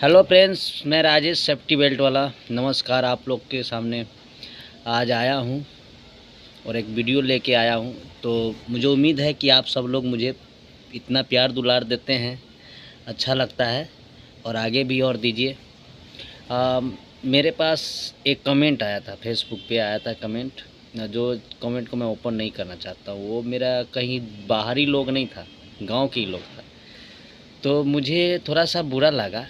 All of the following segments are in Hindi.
हेलो फ्रेंड्स, मैं राजेश सेफ्टी बेल्ट वाला नमस्कार आप लोग के सामने आज आया हूं और एक वीडियो लेके आया हूं। तो मुझे उम्मीद है कि आप सब लोग मुझे इतना प्यार दुलार देते हैं, अच्छा लगता है और आगे भी और दीजिए। मेरे पास एक कमेंट आया था, फेसबुक पे आया था कमेंट, जो कमेंट को मैं ओपन नहीं करना चाहता। वो मेरा कहीं बाहरी लोग नहीं था, गाँव के ही लोग था। तो मुझे थोड़ा सा बुरा लगा,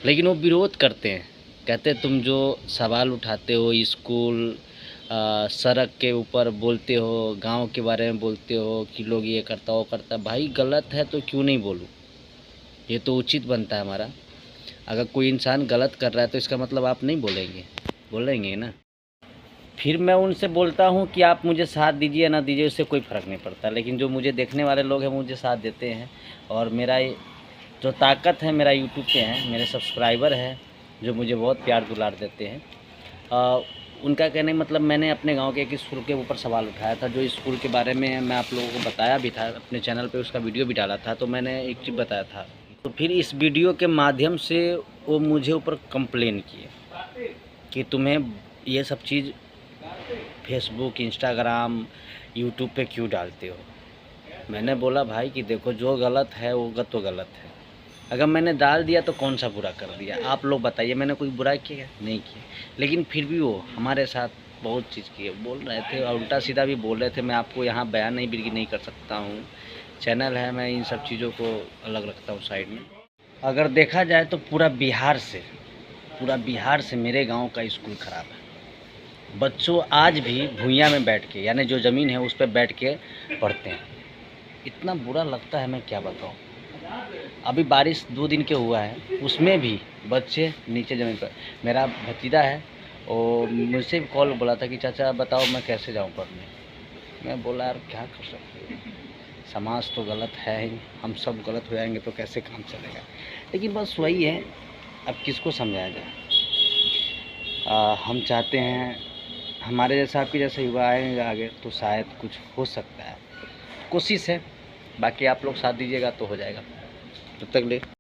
लेकिन वो विरोध करते हैं। कहते तुम जो सवाल उठाते हो स्कूल सड़क के ऊपर बोलते हो, गांव के बारे में बोलते हो कि लोग ये करता वो करता। भाई गलत है तो क्यों नहीं बोलूँ, ये तो उचित बनता है हमारा। अगर कोई इंसान गलत कर रहा है तो इसका मतलब आप नहीं बोलेंगे, बोलेंगे ना। फिर मैं उनसे बोलता हूँ कि आप मुझे साथ दीजिए या ना दीजिए, उससे कोई फ़र्क नहीं पड़ता। लेकिन जो मुझे देखने वाले लोग हैं मुझे साथ देते हैं, और मेरा जो ताकत है मेरा यूट्यूब पे है, मेरे सब्सक्राइबर हैं जो मुझे बहुत प्यार दुलार देते हैं। उनका कहने मतलब मैंने अपने गांव के एक स्कूल के ऊपर सवाल उठाया था, जो स्कूल के बारे में मैं आप लोगों को बताया भी था, अपने चैनल पे उसका वीडियो भी डाला था। तो मैंने एक चीज़ बताया था, तो फिर इस वीडियो के माध्यम से वो मुझे ऊपर कंप्लेन किए कि तुम्हें ये सब चीज़ फेसबुक, इंस्टाग्राम, यूट्यूब पे क्यों डालते हो। मैंने बोला भाई कि देखो, जो गलत है वो तो गलत है। अगर मैंने डाल दिया तो कौन सा बुरा कर दिया, आप लोग बताइए। मैंने कोई बुरा किया? नहीं किया। लेकिन फिर भी वो हमारे साथ बहुत चीज़ की बोल रहे थे और उल्टा सीधा भी बोल रहे थे। मैं आपको यहाँ बयान नहीं कर सकता हूँ, चैनल है, मैं इन सब चीज़ों को अलग रखता हूँ साइड में। अगर देखा जाए तो पूरा बिहार से मेरे गाँव का स्कूल ख़राब है। बच्चों आज भी भुइयाँ में बैठ के, यानी जो ज़मीन है उस पर बैठ के पढ़ते हैं। इतना बुरा लगता है, मैं क्या बताऊँ। अभी बारिश 2 दिन के हुआ है, उसमें भी बच्चे नीचे ज़मीन पर। मेरा भतीजा है, और मुझसे भी कॉल बोला था कि चाचा बताओ मैं कैसे जाऊं पढ़ने। मैं बोला यार क्या कर सकते हो, समाज तो गलत है ही, हम सब गलत हो जाएंगे तो कैसे काम चलेगा। लेकिन बस वही है, अब किसको समझाया जाए। हम चाहते हैं हमारे जैसा, आपके जैसे युवा आएंगे आगे तो शायद कुछ हो सकता है, कोशिश है। बाकी आप लोग साथ दीजिएगा तो हो जाएगा। तब तक ले